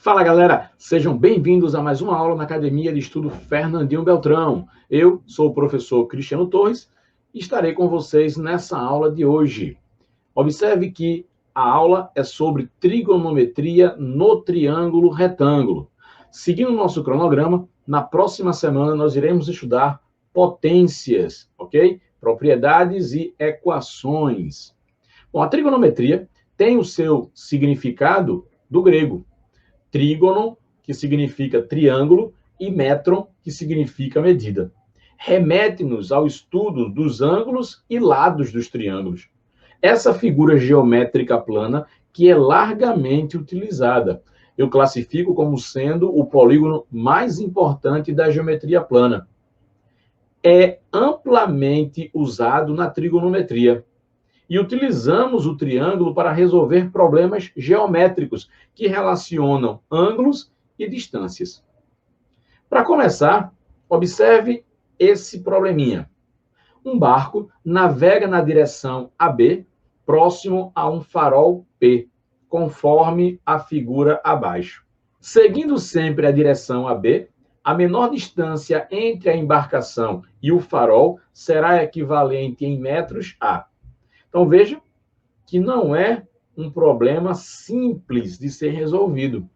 Fala, galera! Sejam bem-vindos a mais uma aula na Academia de Estudo Fernandinho Beltrão. Eu sou o professor Cristiano Torres e estarei com vocês nessa aula de hoje. Observe que a aula é sobre trigonometria no triângulo retângulo. Seguindo o nosso cronograma, na próxima semana nós iremos estudar potências, ok? Propriedades e equações. Bom, a trigonometria tem o seu significado do grego. Trígono, que significa triângulo, e metron, que significa medida. Remete-nos ao estudo dos ângulos e lados dos triângulos. Essa figura geométrica plana que é largamente utilizada. Eu classifico como sendo o polígono mais importante da geometria plana. É amplamente usado na trigonometria. E utilizamos o triângulo para resolver problemas geométricos que relacionam ângulos e distâncias. Para começar, observe esse probleminha. Um barco navega na direção AB, próximo a um farol P, conforme a figura abaixo. Seguindo sempre a direção AB, a menor distância entre a embarcação e o farol será equivalente em metros a... Então, veja que não é um problema simples de ser resolvido.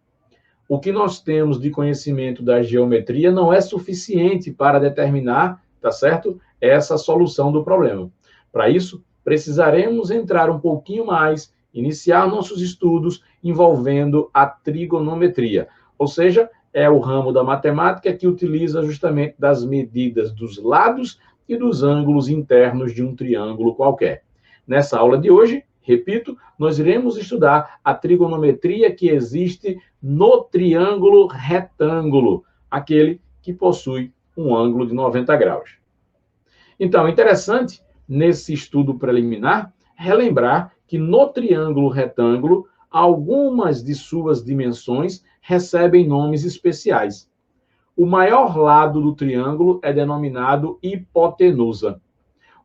O que nós temos de conhecimento da geometria não é suficiente para determinar, tá certo? Essa solução do problema. Para isso, precisaremos entrar um pouquinho mais, iniciar nossos estudos envolvendo a trigonometria. Ou seja, é o ramo da matemática que utiliza justamente das medidas dos lados e dos ângulos internos de um triângulo qualquer. Nessa aula de hoje, repito, nós iremos estudar a trigonometria que existe no triângulo retângulo, aquele que possui um ângulo de 90 graus. Então, interessante, nesse estudo preliminar, relembrar que no triângulo retângulo, algumas de suas dimensões recebem nomes especiais. O maior lado do triângulo é denominado hipotenusa.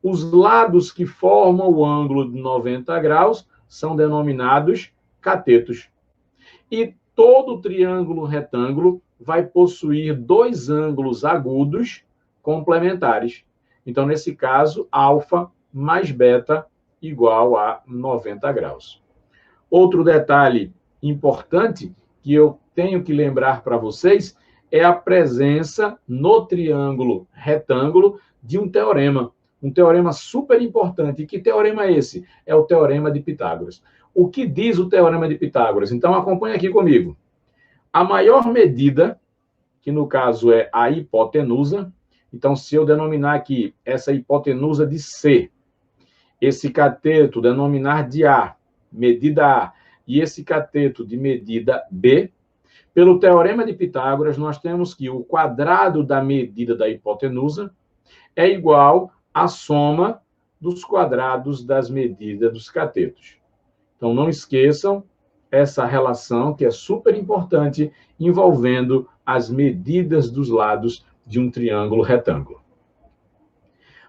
Os lados que formam o ângulo de 90 graus são denominados catetos. E todo triângulo retângulo vai possuir dois ângulos agudos complementares. Então, nesse caso, alfa mais beta igual a 90 graus. Outro detalhe importante que eu tenho que lembrar para vocês é a presença no triângulo retângulo de um teorema super importante. E que teorema é esse? É o Teorema de Pitágoras. O que diz o Teorema de Pitágoras? Então, acompanhe aqui comigo. A maior medida, que no caso é a hipotenusa, então, se eu denominar aqui essa hipotenusa de C, esse cateto denominar de A, medida A, e esse cateto de medida B, pelo Teorema de Pitágoras, nós temos que o quadrado da medida da hipotenusa é igual a soma dos quadrados das medidas dos catetos. Então, não esqueçam essa relação, que é super importante, envolvendo as medidas dos lados de um triângulo retângulo.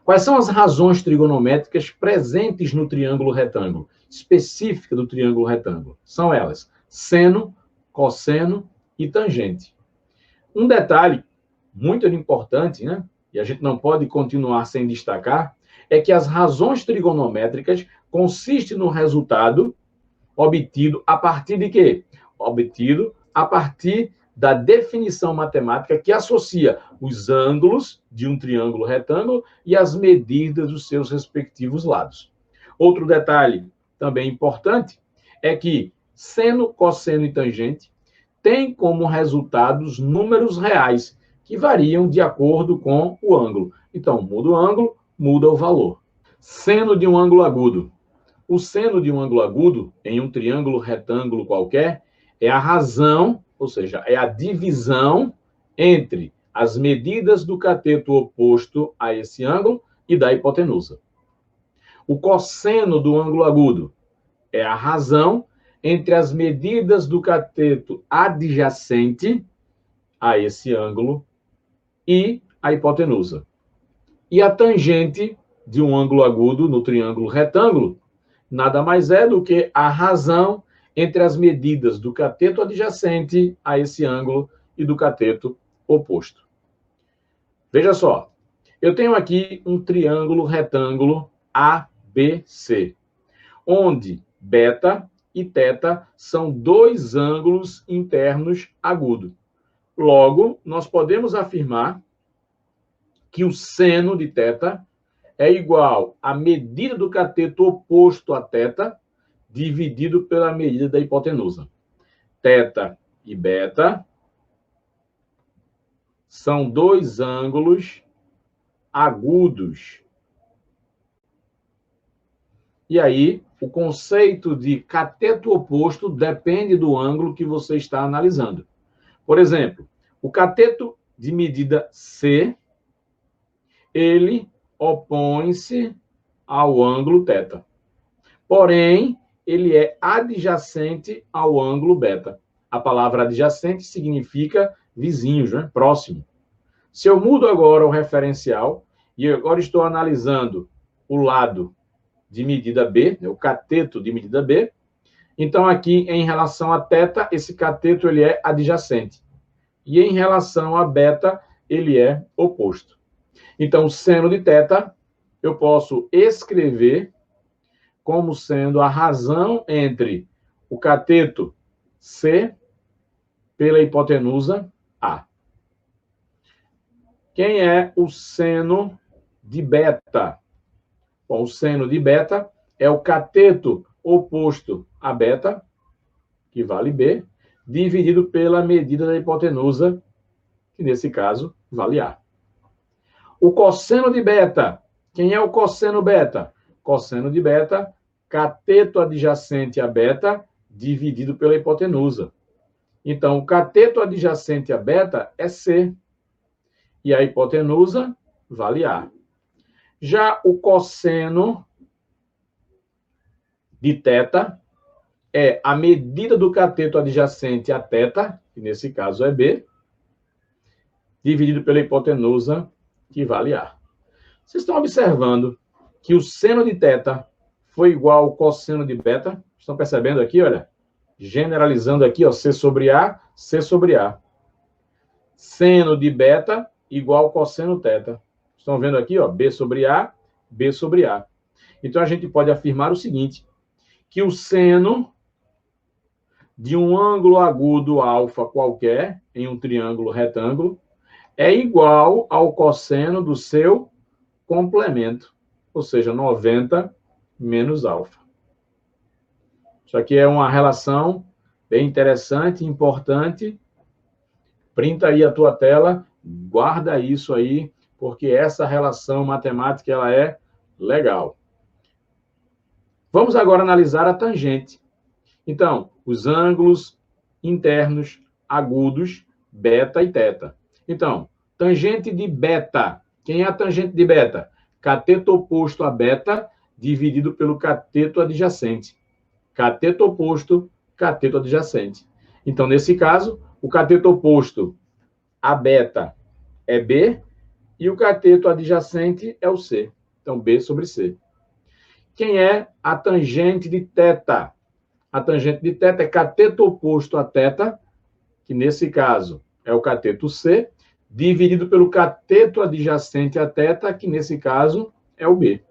Quais são as razões trigonométricas presentes no triângulo retângulo, específica do triângulo retângulo? São elas: seno, cosseno e tangente. Um detalhe muito importante, né? E a gente não pode continuar sem destacar, é que as razões trigonométricas consistem no resultado obtido a partir de quê? Obtido a partir da definição matemática que associa os ângulos de um triângulo retângulo e as medidas dos seus respectivos lados. Outro detalhe também importante é que seno, cosseno e tangente têm como resultados números reais, que variam de acordo com o ângulo. Então, muda o ângulo, muda o valor. Seno de um ângulo agudo. O seno de um ângulo agudo, em um triângulo retângulo qualquer, é a razão, ou seja, é a divisão entre as medidas do cateto oposto a esse ângulo e da hipotenusa. O cosseno do ângulo agudo é a razão entre as medidas do cateto adjacente a esse ângulo e a hipotenusa. E a tangente de um ângulo agudo no triângulo retângulo nada mais é do que a razão entre as medidas do cateto adjacente a esse ângulo e do cateto oposto. Veja só, eu tenho aqui um triângulo retângulo ABC, onde beta e teta são dois ângulos internos agudos. Logo, nós podemos afirmar que o seno de teta é igual à medida do cateto oposto a teta, dividido pela medida da hipotenusa. Teta e beta são dois ângulos agudos. E aí, o conceito de cateto oposto depende do ângulo que você está analisando. Por exemplo, o cateto de medida C, ele opõe-se ao ângulo θ. Porém, ele é adjacente ao ângulo beta. A palavra adjacente significa vizinhos, né? Próximo. Se eu mudo agora o referencial, e agora estou analisando o lado de medida B, o cateto de medida B, então aqui, em relação a θ, esse cateto ele é adjacente. E em relação a beta, ele é oposto. Então, o seno de θ, eu posso escrever como sendo a razão entre o cateto C pela hipotenusa A. Quem é o seno de beta? Bom, o seno de beta é o cateto oposto a beta, que vale B, dividido pela medida da hipotenusa, que nesse caso vale A. O cosseno de beta. Quem é o cosseno beta? Cosseno de beta, cateto adjacente a beta, dividido pela hipotenusa. Então, o cateto adjacente a beta é C. E a hipotenusa vale A. Já o cosseno de θ é a medida do cateto adjacente a θ, que nesse caso é B, dividido pela hipotenusa, que vale A. Vocês estão observando que o seno de θ foi igual ao cosseno de beta? Estão percebendo aqui, olha? Generalizando aqui, ó, C sobre A, C sobre A. Seno de beta igual ao cosseno θ. Estão vendo aqui, ó, B sobre A, B sobre A. Então, a gente pode afirmar o seguinte, que o seno de um ângulo agudo alfa qualquer, em um triângulo retângulo, é igual ao cosseno do seu complemento, ou seja, 90 menos alfa. Isso aqui é uma relação bem interessante, importante. Printa aí a tua tela, guarda isso aí, porque essa relação matemática ela é legal. Vamos agora analisar a tangente. Então, os ângulos internos agudos, beta e θ. Então, tangente de beta. Quem é a tangente de beta? Cateto oposto a beta, dividido pelo cateto adjacente. Cateto oposto, cateto adjacente. Então, nesse caso, o cateto oposto a beta é B e o cateto adjacente é o C. Então, B sobre C. Quem é a tangente de θ? A tangente de θ é cateto oposto a θ, que nesse caso é o cateto C, dividido pelo cateto adjacente a θ, que nesse caso é o B.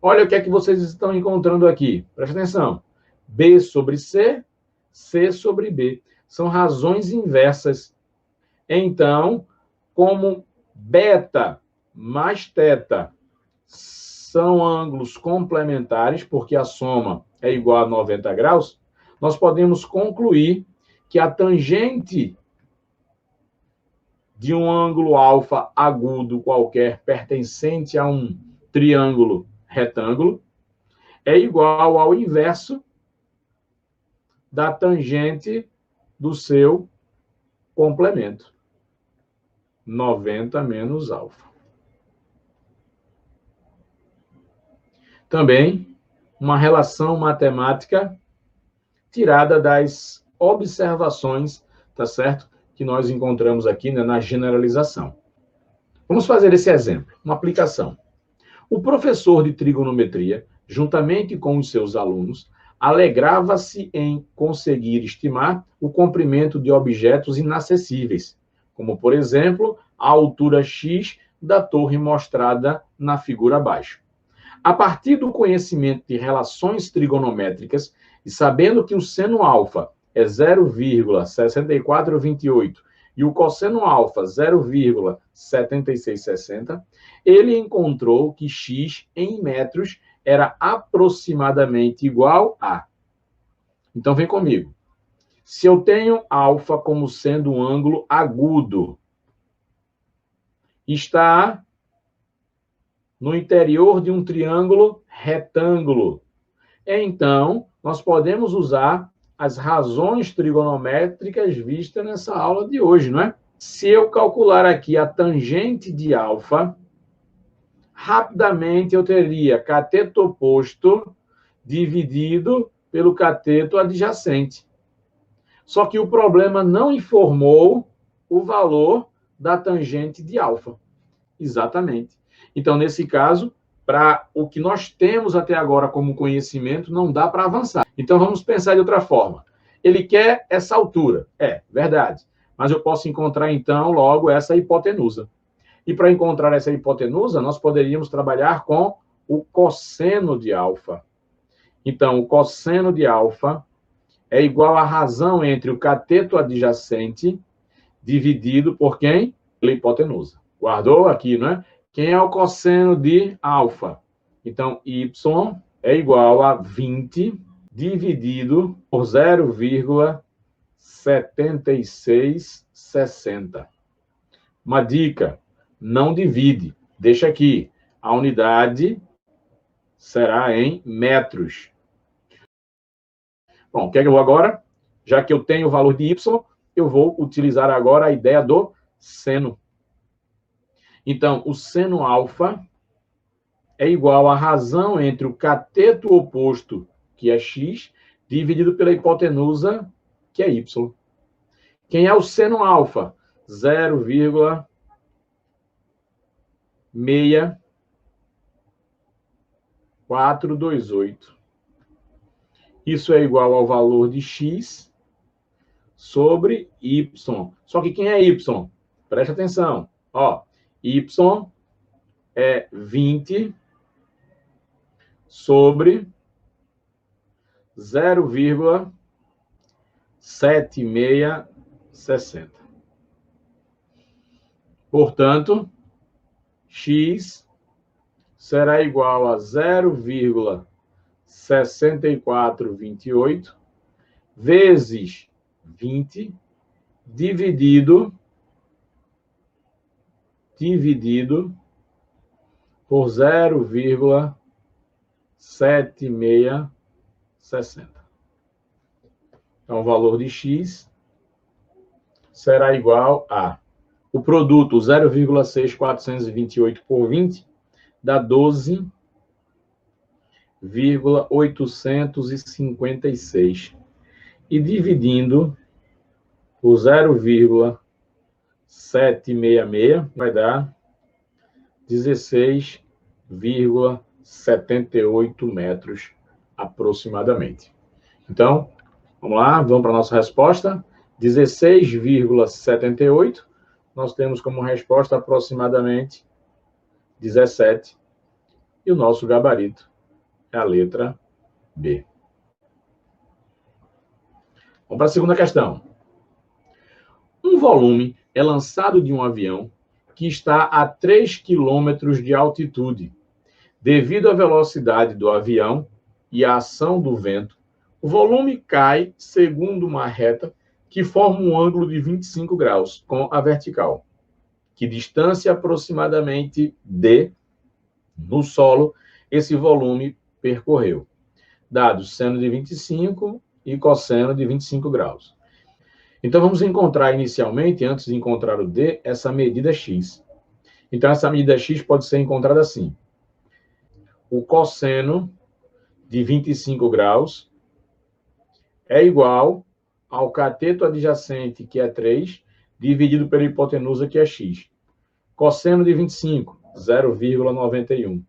Olha o que é que vocês estão encontrando aqui. Presta atenção. B sobre C, C sobre B. São razões inversas. Então, como beta mais θ são ângulos complementares, porque a soma é igual a 90 graus, nós podemos concluir que a tangente de um ângulo alfa agudo qualquer pertencente a um triângulo retângulo é igual ao inverso da tangente do seu complemento. 90 menos alfa. Também uma relação matemática tirada das observações, tá certo? Que nós encontramos aqui, né, na generalização. Vamos fazer esse exemplo, uma aplicação. O professor de trigonometria, juntamente com os seus alunos, alegrava-se em conseguir estimar o comprimento de objetos inacessíveis, como, por exemplo, a altura x da torre mostrada na figura abaixo. A partir do conhecimento de relações trigonométricas e sabendo que o seno alfa é 0,6428 e o cosseno alfa 0,7660, ele encontrou que x em metros era aproximadamente igual a... Então, vem comigo. Se eu tenho alfa como sendo um ângulo agudo, está no interior de um triângulo retângulo, então, nós podemos usar as razões trigonométricas vistas nessa aula de hoje, não é? Se eu calcular aqui a tangente de alfa, rapidamente eu teria cateto oposto dividido pelo cateto adjacente. Só que o problema não informou o valor da tangente de alfa. Exatamente. Então, nesse caso, para o que nós temos até agora como conhecimento, não dá para avançar. Então, vamos pensar de outra forma. Ele quer essa altura. É, verdade. Mas eu posso encontrar, então, logo essa hipotenusa. E para encontrar essa hipotenusa, nós poderíamos trabalhar com o cosseno de alfa. Então, o cosseno de alfa é igual à razão entre o cateto adjacente dividido por quem? Pela hipotenusa. Guardou aqui, não é? Quem é o cosseno de alfa? Então, y é igual a 20 dividido por 0,7660. Uma dica, não divide. Deixa aqui. A unidade será em metros. Bom, o que é que eu vou agora? Já que eu tenho o valor de y, eu vou utilizar agora a ideia do seno. Então, o seno alfa é igual à razão entre o cateto oposto, que é x, dividido pela hipotenusa, que é y. Quem é o seno alfa? 0,6428. Isso é igual ao valor de x sobre y. Só que quem é y? Preste atenção. Ó, y é 20 sobre 0,7660. Portanto, x será igual a 0,6428 vezes 20 dividido por 0,7660. Então, o valor de x será igual a... O produto 0,6428 por 20 dá 12,856. E dividindo por 0,766 vai dar 16,78 metros aproximadamente. Então, vamos lá, vamos para a nossa resposta. 16,78. Nós temos como resposta aproximadamente 17. E o nosso gabarito é a letra B. Vamos para a segunda questão. Um volume é lançado de um avião que está a 3 km de altitude. Devido à velocidade do avião e à ação do vento, o volume cai segundo uma reta que forma um ângulo de 25 graus com a vertical. Que distância aproximadamente d no solo esse volume percorreu? Dados seno de 25 e cosseno de 25 graus. Então, vamos encontrar inicialmente, antes de encontrar o d, essa medida x. Então, essa medida x pode ser encontrada assim. O cosseno de 25 graus é igual ao cateto adjacente, que é 3, dividido pela hipotenusa, que é x. Cosseno de 25, 0,91.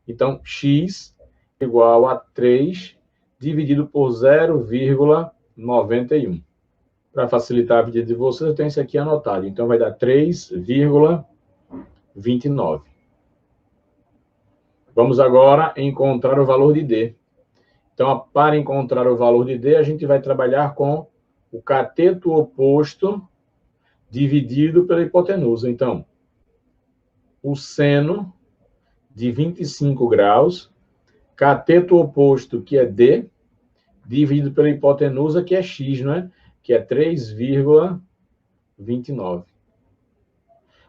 Então, x igual a 3 dividido por 0,91. Para facilitar a vida de vocês, eu tenho isso aqui anotado. Então, vai dar 3,29. Vamos agora encontrar o valor de D. Então, para encontrar o valor de D, a gente vai trabalhar com o cateto oposto dividido pela hipotenusa. Então, o seno de 25 graus, cateto oposto, que é D, dividido pela hipotenusa, que é X, não é? Que é 3,29.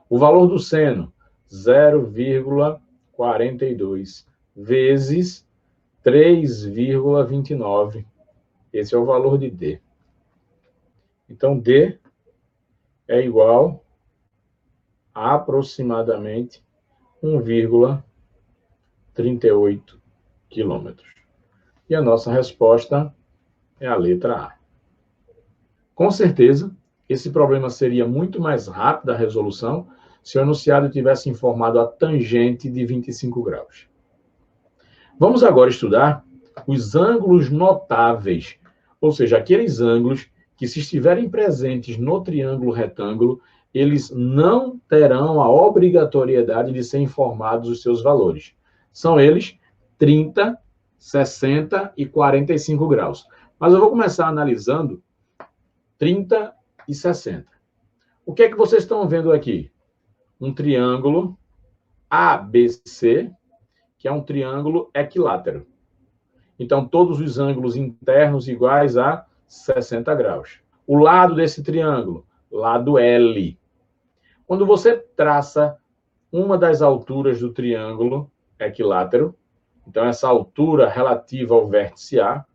O valor do seno, 0,42, vezes 3,29. Esse é o valor de D. Então, D é igual a aproximadamente 1,38 quilômetros. E a nossa resposta é a letra A. Com certeza, esse problema seria muito mais rápido a resolução se o enunciado tivesse informado a tangente de 25 graus. Vamos agora estudar os ângulos notáveis, ou seja, aqueles ângulos que, se estiverem presentes no triângulo retângulo, eles não terão a obrigatoriedade de ser informados os seus valores. São eles 30, 60 e 45 graus. Mas eu vou começar analisando 30 e 60. O que é que vocês estão vendo aqui? Um triângulo ABC, que é um triângulo equilátero. Então, todos os ângulos internos iguais a 60 graus. O lado desse triângulo, lado L. Quando você traça uma das alturas do triângulo equilátero, então essa altura relativa ao vértice A,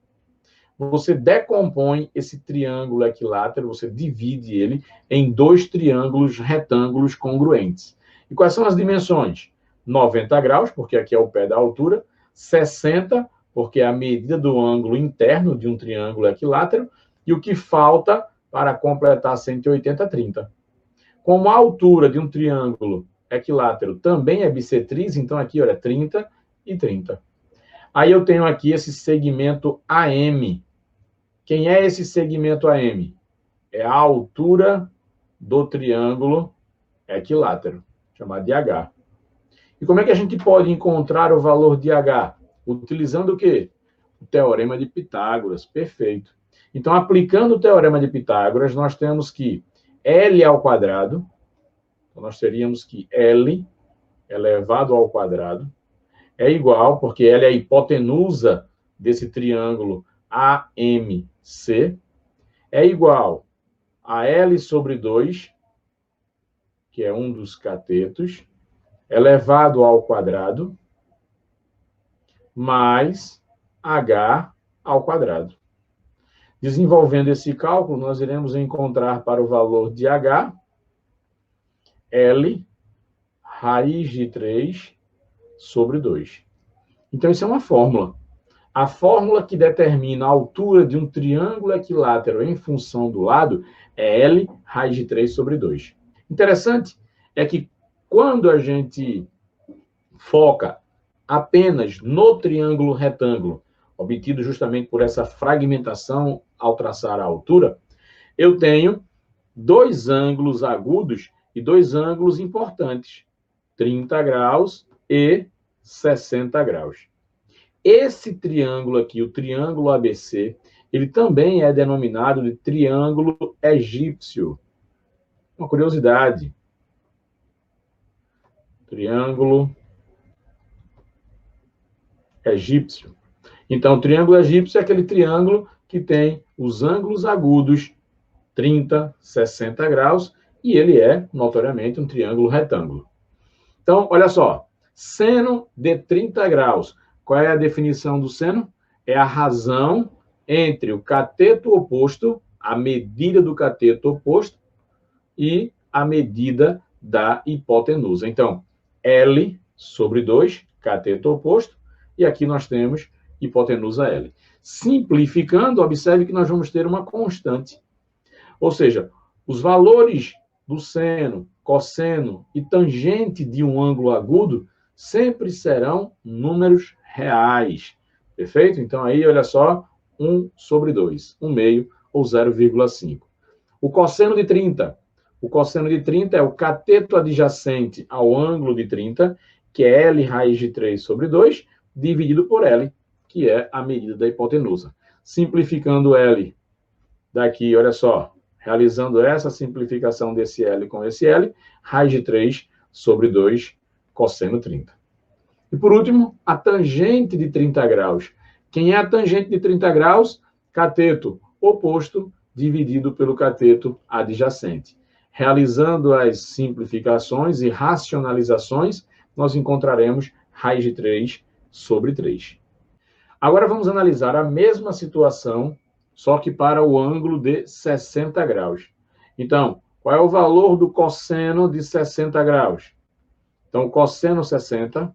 você decompõe esse triângulo equilátero, você divide ele em dois triângulos retângulos congruentes. E quais são as dimensões? 90 graus, porque aqui é o pé da altura, 60, porque é a medida do ângulo interno de um triângulo equilátero, e o que falta para completar 180, 30. Como a altura de um triângulo equilátero também é bissetriz, então aqui, olha, 30 e 30. Aí eu tenho aqui esse segmento AM. Quem é esse segmento AM? É a altura do triângulo equilátero, chamado de H. E como é que a gente pode encontrar o valor de H? Utilizando o quê? O teorema de Pitágoras. Perfeito. Então, aplicando o teorema de Pitágoras, nós temos que L ao quadrado, então nós teríamos que L elevado ao quadrado é igual, porque L é a hipotenusa desse triângulo AMC, é igual a L sobre 2, que é um dos catetos, elevado ao quadrado, mais H ao quadrado. Desenvolvendo esse cálculo, nós iremos encontrar para o valor de H, L raiz de 3 sobre 2. Então, isso é uma fórmula. A fórmula que determina a altura de um triângulo equilátero em função do lado é L raiz de 3 sobre 2. Interessante é que quando a gente foca apenas no triângulo retângulo, obtido justamente por essa fragmentação ao traçar a altura, eu tenho dois ângulos agudos e dois ângulos importantes, 30 graus e 60 graus. Esse triângulo aqui, o triângulo ABC, ele também é denominado de triângulo egípcio. Uma curiosidade. Triângulo egípcio. Então, o triângulo egípcio é aquele triângulo que tem os ângulos agudos 30, 60 graus, e ele é, notoriamente, um triângulo retângulo. Então, olha só, seno de 30 graus. Qual é a definição do seno? É a razão entre o cateto oposto, a medida do cateto oposto, e a medida da hipotenusa. Então, L sobre 2, cateto oposto, e aqui nós temos hipotenusa L. Simplificando, observe que nós vamos ter uma constante. Ou seja, os valores do seno, cosseno e tangente de um ângulo agudo sempre serão números reais. Perfeito? Então, aí, olha só, 1 sobre 2, 1 meio ou 0,5. O cosseno de 30. O cosseno de 30 é o cateto adjacente ao ângulo de 30, que é L raiz de 3 sobre 2, dividido por L, que é a medida da hipotenusa. Simplificando L daqui, olha só, realizando essa simplificação desse L com esse L, raiz de 3 sobre 2, cosseno 30. E por último, a tangente de 30 graus. Quem é a tangente de 30 graus? Cateto oposto dividido pelo cateto adjacente. Realizando as simplificações e racionalizações, nós encontraremos raiz de 3 sobre 3. Agora vamos analisar a mesma situação, só que para o ângulo de 60 graus. Então, qual é o valor do cosseno de 60 graus? Então, o cosseno 60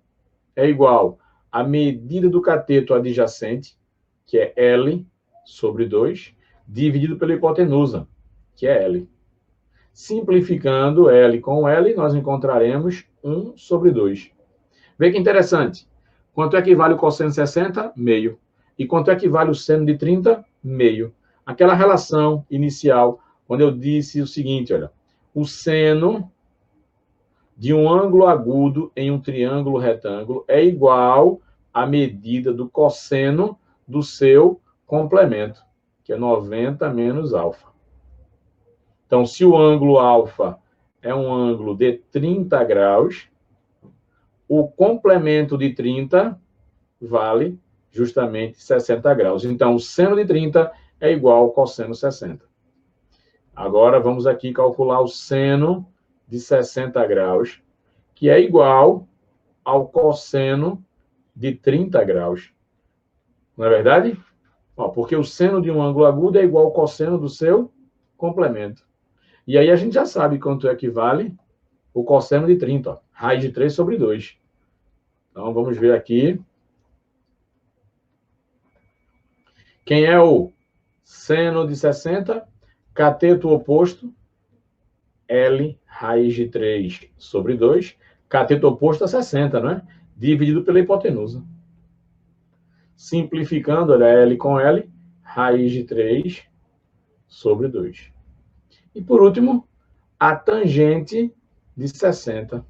é igual à medida do cateto adjacente, que é L sobre 2, dividido pela hipotenusa, que é L. Simplificando L com L, nós encontraremos 1 sobre 2. Vê que interessante. Quanto é que vale o cosseno de 60? Meio. E quanto é que vale o seno de 30? Meio. Aquela relação inicial, quando eu disse o seguinte, olha, o seno de um ângulo agudo em um triângulo retângulo é igual à medida do cosseno do seu complemento, que é 90 menos alfa. Então, se o ângulo alfa é um ângulo de 30 graus, o complemento de 30 vale justamente 60 graus. Então, o seno de 30 é igual ao cosseno 60. Agora, vamos aqui calcular o seno de 60 graus, que é igual ao cosseno de 30 graus. Não é verdade? Porque o seno de um ângulo agudo é igual ao cosseno do seu complemento. E aí a gente já sabe quanto é que vale o cosseno de 30, raiz de 3 sobre 2. Então, vamos ver aqui. Quem é o seno de 60? Cateto oposto, L raiz de 3 sobre 2. Cateto oposto a 60, não é? Dividido pela hipotenusa. Simplificando, olha, L com L, raiz de 3 sobre 2. E, por último, a tangente de 60.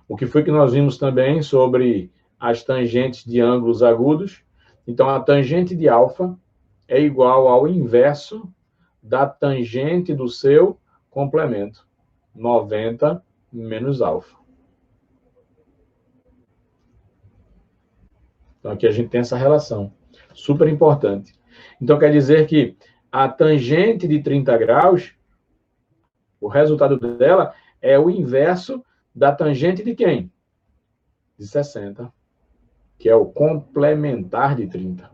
O que foi que nós vimos também sobre as tangentes de ângulos agudos? Então, a tangente de alfa é igual ao inverso da tangente do seu complemento, 90 menos alfa. Então, aqui a gente tem essa relação, super importante. Então, quer dizer que a tangente de 30 graus, o resultado dela é o inverso da tangente de quem? De 60, que é o complementar de 30.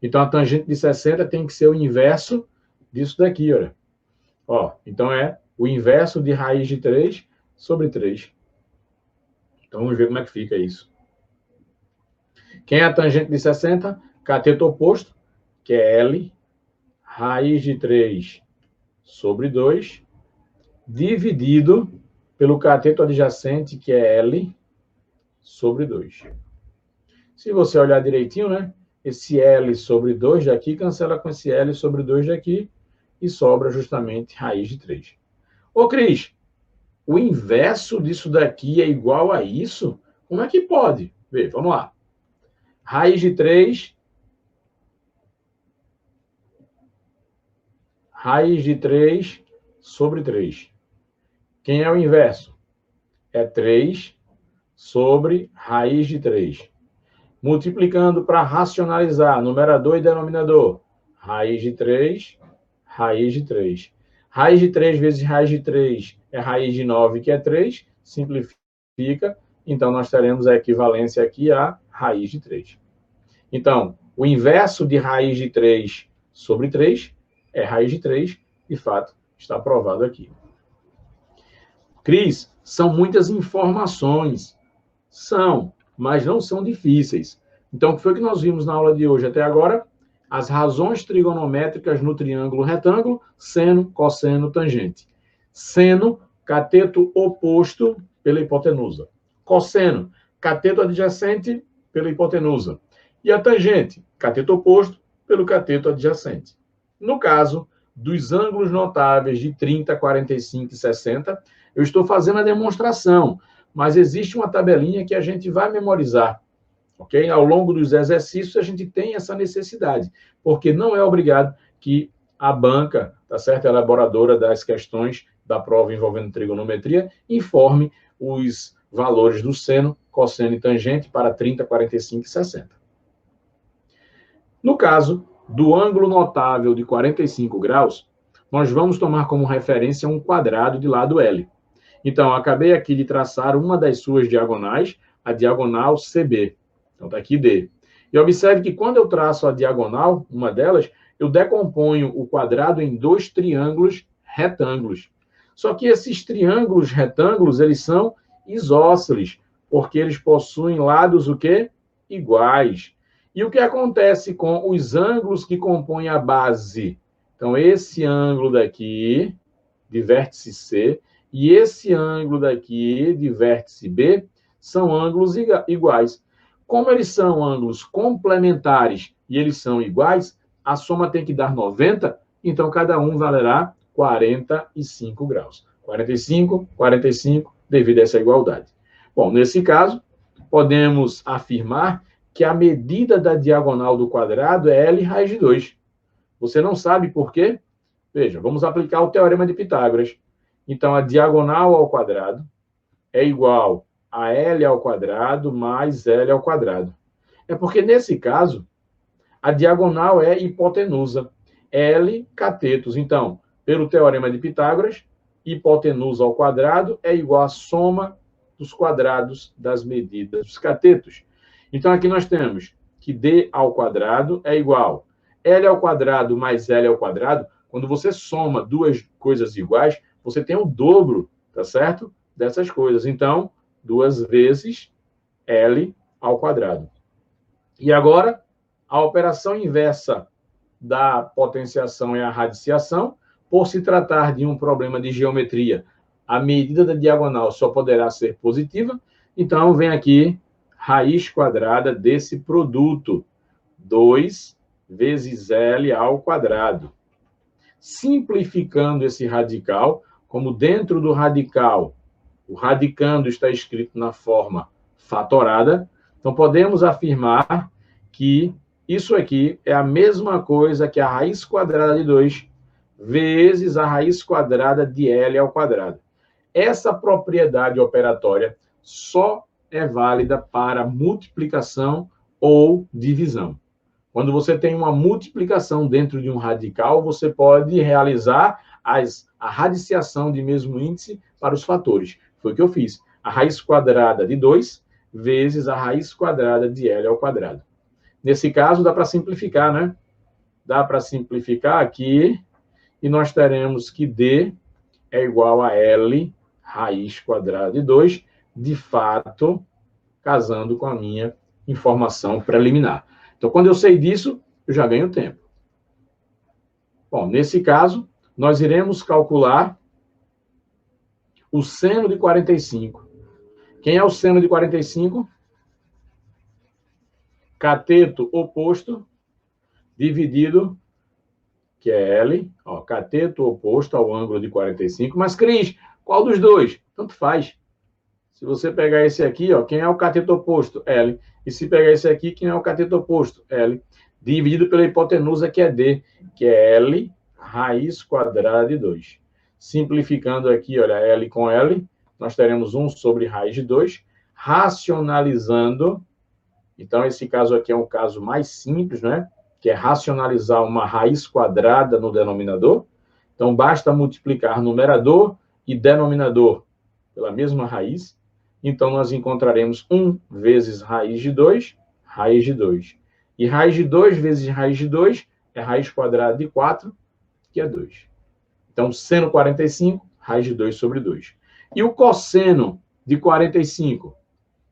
Então, a tangente de 60 tem que ser o inverso disso daqui, olha. Então, é o inverso de raiz de 3 sobre 3. Então, vamos ver como é que fica isso. Quem é a tangente de 60? Cateto oposto, que é L, raiz de 3 sobre 2, dividido pelo cateto adjacente, que é L, sobre 2. Se você olhar direitinho, né? Esse L sobre 2 daqui cancela com esse L sobre 2 daqui e sobra justamente raiz de 3. Ô, Cris, o inverso disso daqui é igual a isso? Como é que pode? Vê, vamos lá. Raiz de 3. Raiz de 3 sobre 3. Quem é o inverso? É 3 sobre raiz de 3. Multiplicando para racionalizar, numerador e denominador. Raiz de 3, raiz de 3. Raiz de 3 vezes raiz de 3 é raiz de 9, que é 3. Simplifica. Então, nós teremos a equivalência aqui a raiz de 3. Então, o inverso de raiz de 3 sobre 3 é raiz de 3. De fato, está provado aqui. Cris, são muitas informações. São, mas não são difíceis. Então, o que foi que nós vimos na aula de hoje até agora? As razões trigonométricas no triângulo retângulo, seno, cosseno, tangente. Seno, cateto oposto pela hipotenusa. Cosseno, cateto adjacente pela hipotenusa. E a tangente, cateto oposto pelo cateto adjacente. No caso dos ângulos notáveis de 30, 45 e 60, eu estou fazendo a demonstração, mas existe uma tabelinha que a gente vai memorizar, ok? Ao longo dos exercícios, a gente tem essa necessidade, porque não é obrigado que a banca, tá certo? A elaboradora das questões da prova envolvendo trigonometria, informe os valores do seno, cosseno e tangente para 30, 45 e 60. No caso do ângulo notável de 45 graus, nós vamos tomar como referência um quadrado de lado L. Então, acabei aqui de traçar uma das suas diagonais, a diagonal CB. Então, está aqui D. E observe que quando eu traço a diagonal, uma delas, eu decomponho o quadrado em dois triângulos retângulos. Só que esses triângulos retângulos, eles são isósceles, porque eles possuem lados o quê? Iguais. E o que acontece com os ângulos que compõem a base? Então, esse ângulo daqui, de vértice C, e esse ângulo daqui, de vértice B, são ângulos iguais. Como eles são ângulos complementares e eles são iguais, a soma tem que dar 90, então cada um valerá 45 graus. 45, 45, devido a essa igualdade. Bom, nesse caso, podemos afirmar que a medida da diagonal do quadrado é L raiz de 2. Você não sabe por quê? Veja, vamos aplicar o teorema de Pitágoras. Então, a diagonal ao quadrado é igual a L ao quadrado mais L ao quadrado. É porque, nesse caso, a diagonal é hipotenusa. L catetos. Então, pelo teorema de Pitágoras, hipotenusa ao quadrado é igual à soma dos quadrados das medidas dos catetos. Então, aqui nós temos que D ao quadrado é igual a L ao quadrado mais L ao quadrado. Quando você soma duas coisas iguais, você tem o dobro, tá certo? Dessas coisas. Então, 2 vezes L ao quadrado. E agora, a operação inversa da potenciação é a radiciação. Por se tratar de um problema de geometria, a medida da diagonal só poderá ser positiva. Então, vem aqui raiz quadrada desse produto, 2 vezes L ao quadrado. Simplificando esse radical, como dentro do radical, o radicando está escrito na forma fatorada, então podemos afirmar que isso aqui é a mesma coisa que a raiz quadrada de 2 vezes a raiz quadrada de L ao quadrado. Essa propriedade operatória só é válida para multiplicação ou divisão. Quando você tem uma multiplicação dentro de um radical, você pode realizar a radiciação de mesmo índice para os fatores. Foi o que eu fiz. A raiz quadrada de 2 vezes a raiz quadrada de L ao quadrado. Nesse caso, dá para simplificar, né? Dá para simplificar aqui, e nós teremos que D é igual a L raiz quadrada de 2, de fato, casando com a minha informação preliminar. Então, quando eu sei disso, eu já ganho tempo. Bom, nesse caso, nós iremos calcular o seno de 45. Quem é o seno de 45? Cateto oposto dividido, que é L, ó, cateto oposto ao ângulo de 45. Mas, Cris, qual dos dois? Tanto faz. Se você pegar esse aqui, ó, quem é o cateto oposto? L. E se pegar esse aqui, quem é o cateto oposto? L. Dividido pela hipotenusa, que é D, que é L raiz quadrada de 2. Simplificando aqui, olha, L com L, nós teremos 1 sobre raiz de 2. Racionalizando, então esse caso aqui é um caso mais simples, né? Que é racionalizar uma raiz quadrada no denominador. Então, basta multiplicar numerador e denominador pela mesma raiz. Então, nós encontraremos 1 vezes raiz de 2, raiz de 2. E raiz de 2 vezes raiz de 2 é raiz quadrada de 4, que é 2. Então, seno 45, raiz de 2 sobre 2. E o cosseno de 45?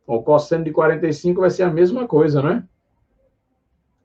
Bom, o cosseno de 45 vai ser a mesma coisa, né?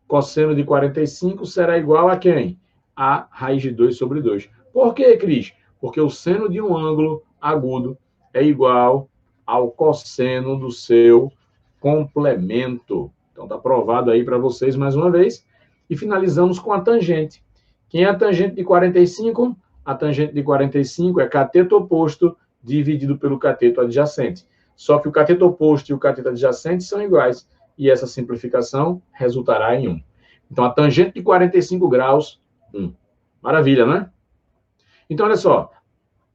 Cosseno de 45 será igual a quem? A raiz de 2 sobre 2. Por quê, Cris? Porque o seno de um ângulo agudo é igual ao cosseno do seu complemento. Então, está provado aí para vocês mais uma vez. e finalizamos com a tangente. Quem é a tangente de 45? A tangente de 45 é cateto oposto dividido pelo cateto adjacente. Só que o cateto oposto e o cateto adjacente são iguais, e essa simplificação resultará em 1. Então, a tangente de 45 graus, 1. Maravilha, né? Então, olha só,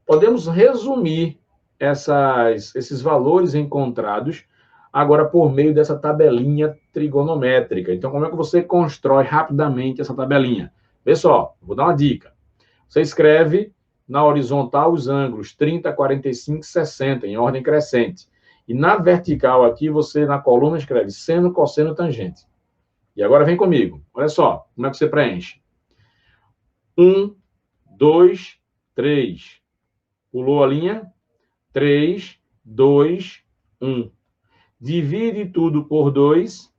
podemos resumir esses valores encontrados agora por meio dessa tabelinha trigonométrica. Então, como é que você constrói rapidamente essa tabelinha? Vê só, vou dar uma dica. Você escreve na horizontal os ângulos 30, 45, 60, em ordem crescente. E na vertical aqui, você na coluna escreve seno, cosseno, tangente. E agora vem comigo. Olha só, como é que você preenche? 1, 2, 3. Pulou a linha? 3, 2, 1. Divide tudo por 2.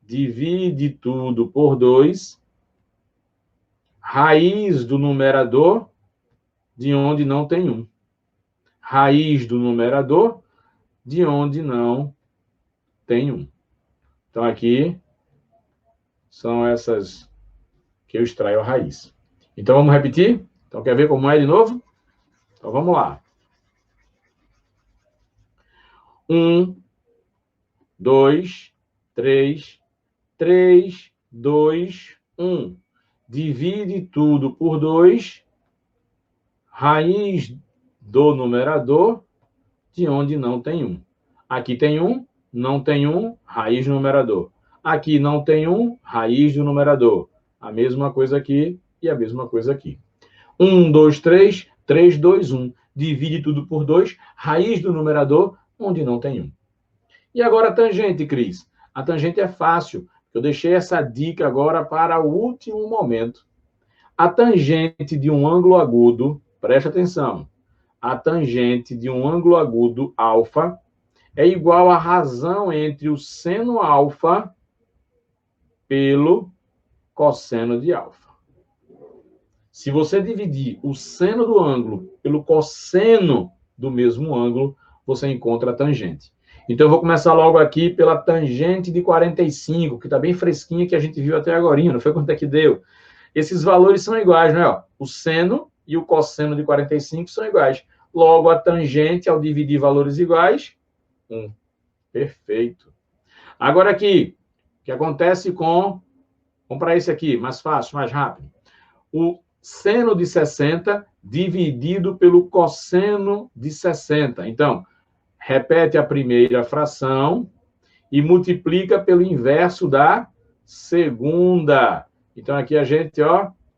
Divide tudo por 2. Raiz do numerador, de onde não tem 1. Raiz do numerador, de onde não tem 1. Então, aqui são essas que eu extraio a raiz. Então, vamos repetir? Então, quer ver como é de novo? Então, vamos lá. 1, 2, 3, 3, 2, 1. Divide tudo por 2. Raiz do numerador, de onde não tem 1. Aqui tem 1, não tem 1, raiz do numerador. Aqui não tem 1, raiz do numerador. A mesma coisa aqui e a mesma coisa aqui. 1, 2, 3, 3, 2, 1. Divide tudo por 2, raiz do numerador, onde não tem 1. E agora a tangente, Cris? A tangente é fácil. Eu deixei essa dica agora para o último momento. A tangente de um ângulo agudo, preste atenção, a tangente de um ângulo agudo alfa é igual à razão entre o seno alfa pelo cosseno de alfa. Se você dividir o seno do ângulo pelo cosseno do mesmo ângulo, você encontra a tangente. Então, eu vou começar logo aqui pela tangente de 45, que está bem fresquinha, que a gente viu até agora, não foi quanto é que deu? Esses valores são iguais, não é? O seno e o cosseno de 45 são iguais. Logo, a tangente, ao dividir valores iguais, 1. Perfeito. Agora aqui, o que acontece com... Vamos para esse aqui, mais fácil, mais rápido. O seno de 60 dividido pelo cosseno de 60. Então, repete a primeira fração e multiplica pelo inverso da segunda. Então, aqui a gente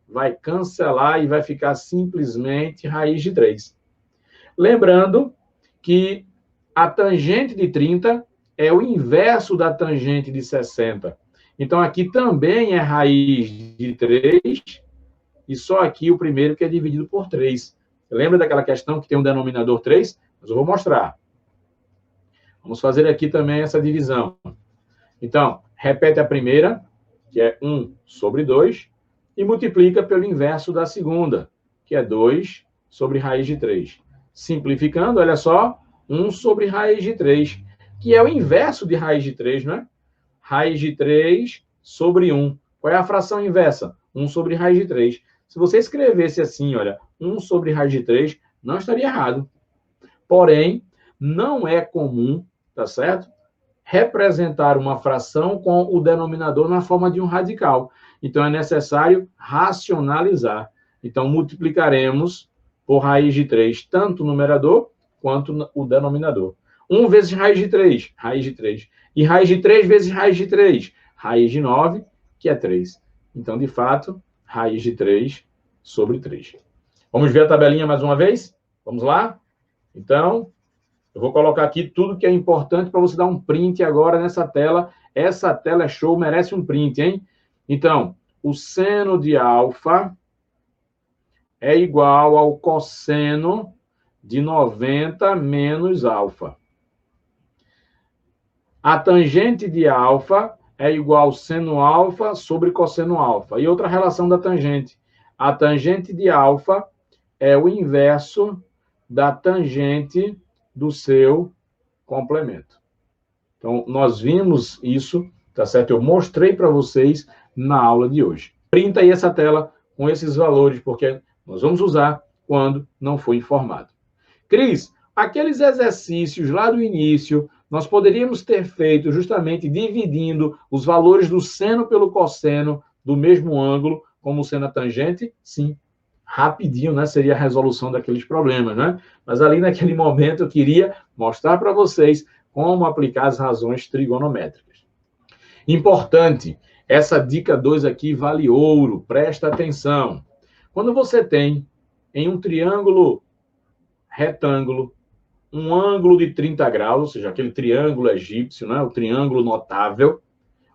vai cancelar e vai ficar simplesmente raiz de 3. Lembrando que a tangente de 30 é o inverso da tangente de 60. Então, aqui também é raiz de 3, e só aqui o primeiro que é dividido por 3. Lembra daquela questão que tem um denominador 3? Mas eu vou mostrar. Vamos fazer aqui também essa divisão. Então, repete a primeira, que é 1 sobre 2, e multiplica pelo inverso da segunda, que é 2 sobre raiz de 3. Simplificando, olha só, 1 sobre raiz de 3, que é o inverso de raiz de 3, não é? Raiz de 3 sobre 1. Qual é a fração inversa? 1 sobre raiz de 3. Se você escrevesse assim, olha, 1 sobre raiz de 3, não estaria errado. Porém, não é comum, tá certo? Representar uma fração com o denominador na forma de um radical. Então, é necessário racionalizar. Então, multiplicaremos por raiz de 3, tanto o numerador quanto o denominador. 1 vezes raiz de 3, raiz de 3. E raiz de 3 vezes raiz de 3, raiz de 9, que é 3. Então, de fato, raiz de 3 sobre 3. Vamos ver a tabelinha mais uma vez? Vamos lá? Então, eu vou colocar aqui tudo que é importante para você dar um print agora nessa tela. Essa tela é show, merece um print, hein? Então, o seno de alfa é igual ao cosseno de 90 menos alfa. A tangente de alfa é igual ao seno alfa sobre cosseno alfa. E outra relação da tangente. A tangente de alfa é o inverso da tangente do seu complemento. Então, nós vimos isso, tá certo? Eu mostrei para vocês na aula de hoje. Printa aí essa tela com esses valores, porque nós vamos usar quando não for informado. Cris, aqueles exercícios lá do início, nós poderíamos ter feito justamente dividindo os valores do seno pelo cosseno do mesmo ângulo, como seno a tangente? Sim. Rapidinho, né? Seria a resolução daqueles problemas, né? Mas ali naquele momento eu queria mostrar para vocês como aplicar as razões trigonométricas. Importante, essa dica 2 aqui vale ouro, presta atenção. Quando você tem em um triângulo retângulo um ângulo de 30 graus, ou seja, aquele triângulo egípcio, né? O triângulo notável,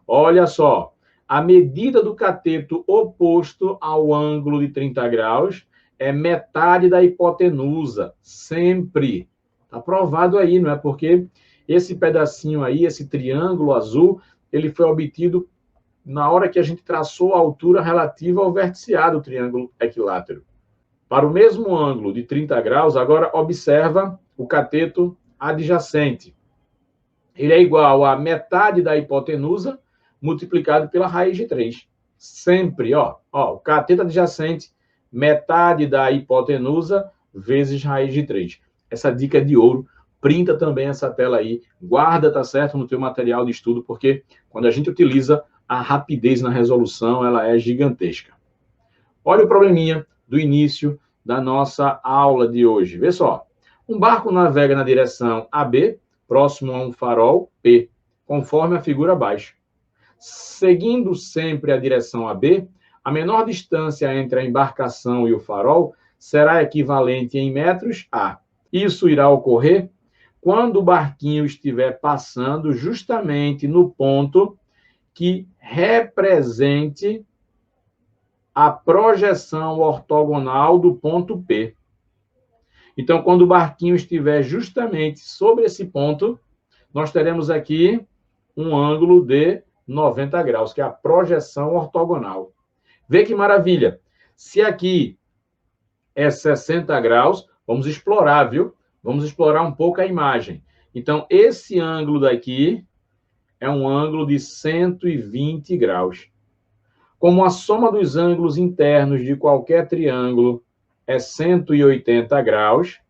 olha só, a medida do cateto oposto ao ângulo de 30 graus é metade da hipotenusa, sempre. Está provado aí, não é? Porque esse pedacinho aí, esse triângulo azul, ele foi obtido na hora que a gente traçou a altura relativa ao vértice do triângulo equilátero. Para o mesmo ângulo de 30 graus, agora observa o cateto adjacente. Ele é igual a metade da hipotenusa multiplicado pela raiz de 3. Sempre, ó, o cateto adjacente, metade da hipotenusa vezes raiz de 3. Essa dica é de ouro. Printa também essa tela aí, guarda, tá certo, no teu material de estudo, porque quando a gente utiliza, a rapidez na resolução, ela é gigantesca. Olha o probleminha do início da nossa aula de hoje. Vê só. Um barco navega na direção AB, próximo a um farol P, conforme a figura abaixo. Seguindo sempre a direção AB, a menor distância entre a embarcação e o farol será equivalente em metros a. Isso irá ocorrer quando o barquinho estiver passando justamente no ponto que represente a projeção ortogonal do ponto P. Então, quando o barquinho estiver justamente sobre esse ponto, nós teremos aqui um ângulo de 90 graus, que é a projeção ortogonal. Vê que maravilha! Se aqui é 60 graus, vamos explorar, viu? Vamos explorar um pouco a imagem. Então, esse ângulo daqui é um ângulo de 120 graus. Como a soma dos ângulos internos de qualquer triângulo é 180 graus,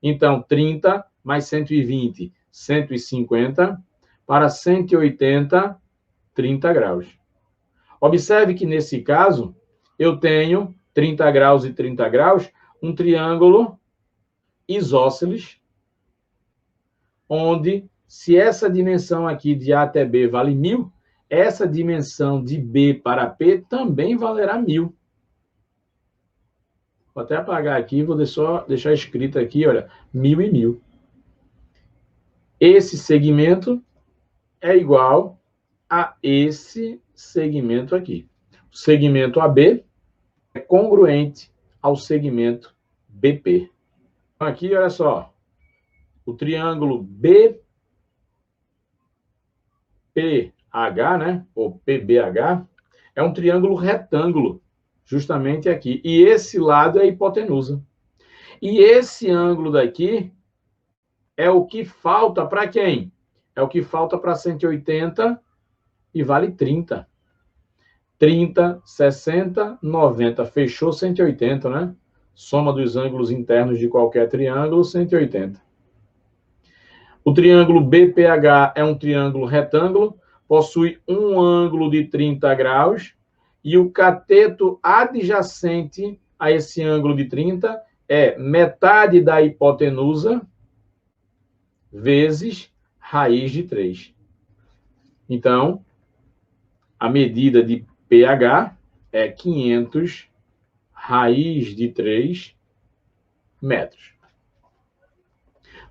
então 30 mais 120, 150, para 180, 30 graus. Observe que, nesse caso, eu tenho 30 graus e 30 graus, um triângulo isósceles, onde, se essa dimensão aqui de A até B vale 1000, essa dimensão de B para P também valerá 1000. Vou até apagar aqui, vou só deixar escrito aqui, olha, 1000 e 1000. Esse segmento é igual a esse segmento aqui. O segmento AB é congruente ao segmento BP. Então, aqui, olha só, o triângulo BPH, né, ou PBH, é um triângulo retângulo, justamente aqui. E esse lado é a hipotenusa. E esse ângulo daqui é o que falta para quem? É o que falta para 180 e vale 30. 30, 60, 90. Fechou 180, né? Soma dos ângulos internos de qualquer triângulo, 180. O triângulo BPH é um triângulo retângulo, possui um ângulo de 30 graus, e o cateto adjacente a esse ângulo de 30 é metade da hipotenusa vezes raiz de 3. Então, a medida de pH é 500 raiz de 3 metros.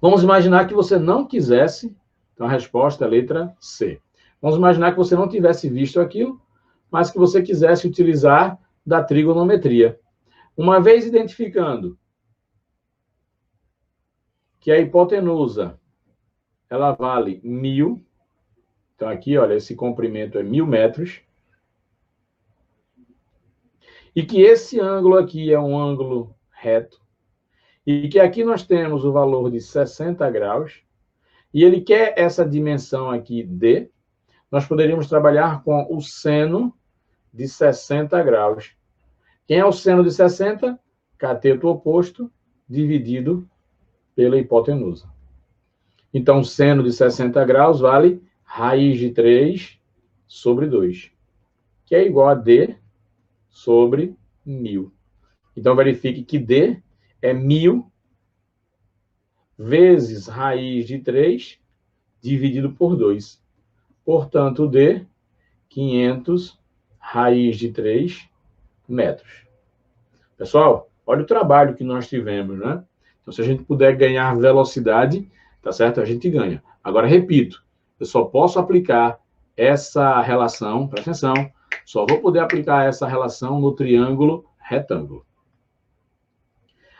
Vamos imaginar que você não quisesse, então a resposta é a letra C. Vamos imaginar que você não tivesse visto aquilo, mas que você quisesse utilizar da trigonometria. Uma vez identificando que a hipotenusa ela vale 1000, então aqui, olha, esse comprimento é 1000 metros, e que esse ângulo aqui é um ângulo reto, e que aqui nós temos o valor de 60 graus, e ele quer essa dimensão aqui D, nós poderíamos trabalhar com o seno de 60 graus. Quem é o seno de 60? Cateto oposto dividido pela hipotenusa. Então, seno de 60 graus vale raiz de 3 sobre 2, que é igual a D sobre 1000. Então, verifique que D é 1000 vezes raiz de 3 dividido por 2. Portanto, D, 500 raiz de 3 metros. Pessoal, olha o trabalho que nós tivemos, né? Então, se a gente puder ganhar velocidade, tá certo? A gente ganha. Agora, repito, eu só posso aplicar essa relação, presta atenção, só vou poder aplicar essa relação no triângulo retângulo.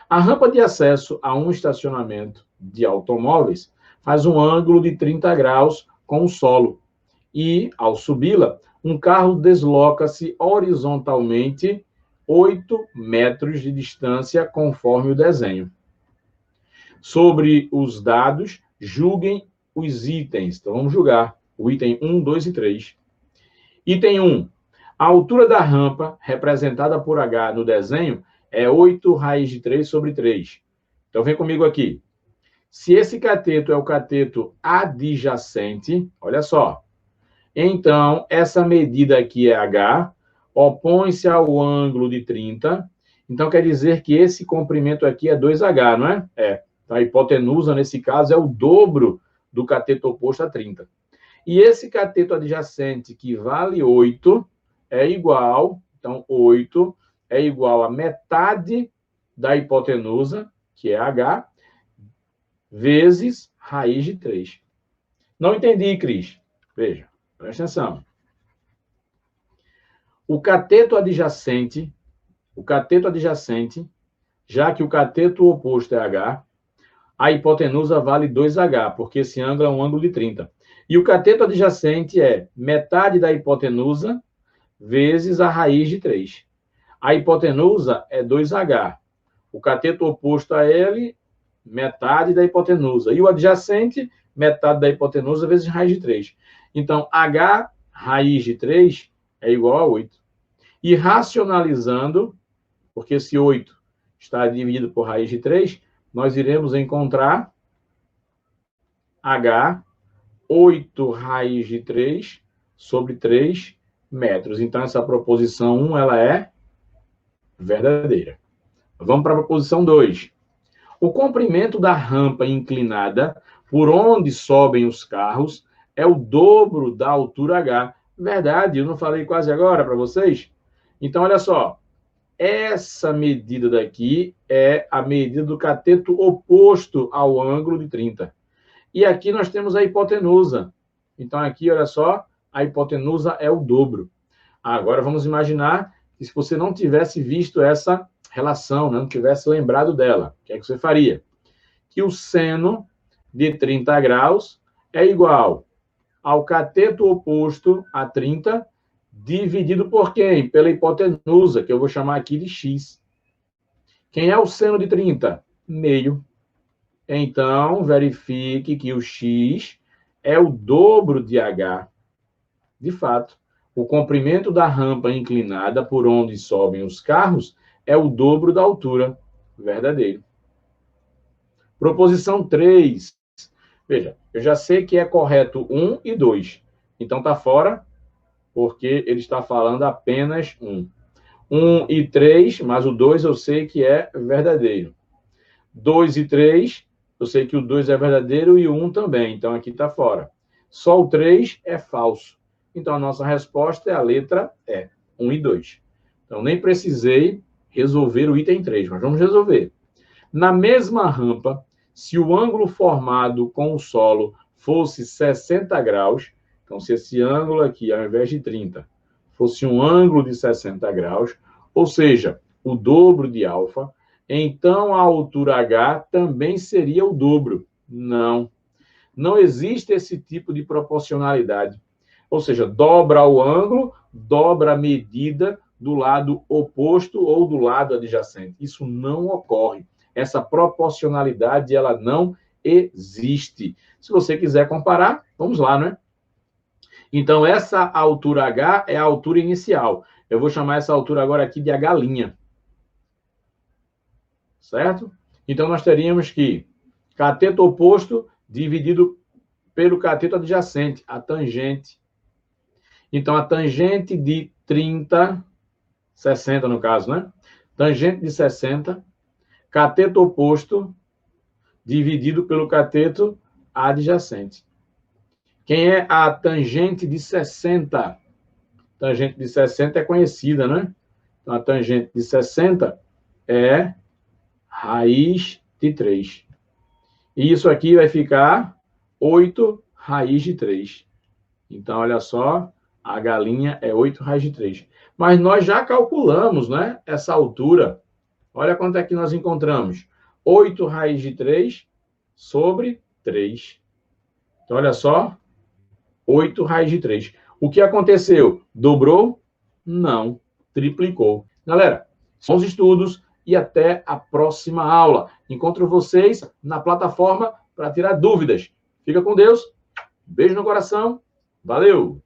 A rampa de acesso a um estacionamento de automóveis faz um ângulo de 30 graus com o solo. E, ao subi-la, um carro desloca-se horizontalmente 8 metros de distância, conforme o desenho. Sobre os dados, julguem os itens. Então, vamos julgar o item 1, 2 e 3. Item 1. A altura da rampa, representada por H no desenho, é 8 raiz de 3 sobre 3. Então, vem comigo aqui. Se esse cateto é o cateto adjacente, olha só. Então, essa medida aqui é H, opõe-se ao ângulo de 30. Então, quer dizer que esse comprimento aqui é 2H, não é? É. Então, a hipotenusa, nesse caso, é o dobro do cateto oposto a 30. E esse cateto adjacente, que vale 8, é igual, então, 8 é igual a metade da hipotenusa, que é H, vezes raiz de 3. Não entendi, Cris. Veja, presta atenção. O cateto adjacente, já que o cateto oposto é H, a hipotenusa vale 2H, porque esse ângulo é um ângulo de 30. E o cateto adjacente é metade da hipotenusa vezes a raiz de 3. A hipotenusa é 2H. O cateto oposto a ele, metade da hipotenusa. E o adjacente, metade da hipotenusa vezes raiz de 3. Então, H raiz de 3 é igual a 8. E racionalizando, porque esse 8 está dividido por raiz de 3, nós iremos encontrar H, 8 raiz de 3 sobre 3 metros. Então, essa proposição 1, ela é verdadeira. Vamos para a proposição 2. O comprimento da rampa inclinada por onde sobem os carros é o dobro da altura H. Verdade, eu não falei quase agora para vocês? Então, olha só. Essa medida daqui é a medida do cateto oposto ao ângulo de 30. E aqui nós temos a hipotenusa. Então, aqui, olha só, a hipotenusa é o dobro. Agora, vamos imaginar que se você não tivesse visto essa relação, não tivesse lembrado dela, o que é que você faria? Que o seno de 30 graus é igual ao cateto oposto a 30, dividido por quem? Pela hipotenusa, que eu vou chamar aqui de x. Quem é o seno de 30? Meio. Então, verifique que o x é o dobro de h. De fato, o comprimento da rampa inclinada por onde sobem os carros é o dobro da altura. Verdadeiro. Proposição 3. Veja, eu já sei que é correto 1 e 2. Então, está fora, porque ele está falando apenas 1. 1 e 3, mas o 2 eu sei que é verdadeiro. 2 e 3, eu sei que o 2 é verdadeiro e o 1 também. Então, aqui está fora. Só o 3 é falso. Então, a nossa resposta é a letra E, 1 e 2. Então, nem precisei resolver o item 3, mas vamos resolver. Na mesma rampa, se o ângulo formado com o solo fosse 60 graus, então, se esse ângulo aqui, ao invés de 30, fosse um ângulo de 60 graus, ou seja, o dobro de alfa, então a altura H também seria o dobro. Não. Não existe esse tipo de proporcionalidade. Ou seja, dobra o ângulo, dobra a medida do lado oposto ou do lado adjacente. Isso não ocorre. Essa proporcionalidade, ela não existe. Se você quiser comparar, vamos lá, né? Então, essa altura H é a altura inicial. Eu vou chamar essa altura agora aqui de H'. Certo? Então, nós teríamos que cateto oposto dividido pelo cateto adjacente, a tangente. Então, a tangente de 30, 60 no caso, né? Tangente de 60, cateto oposto dividido pelo cateto adjacente. Quem é a tangente de 60? Tangente de 60 é conhecida, né? Então, a tangente de 60 é raiz de 3. E isso aqui vai ficar 8 raiz de 3. Então, olha só, a galinha é 8 raiz de 3. Mas nós já calculamos, né, essa altura. Olha quanto é que nós encontramos. 8 raiz de 3 sobre 3. Então, olha só, 8 raiz de 3. O que aconteceu? Dobrou? Não, triplicou. Galera, bons estudos e até a próxima aula. Encontro vocês na plataforma para tirar dúvidas. Fica com Deus. Beijo no coração. Valeu!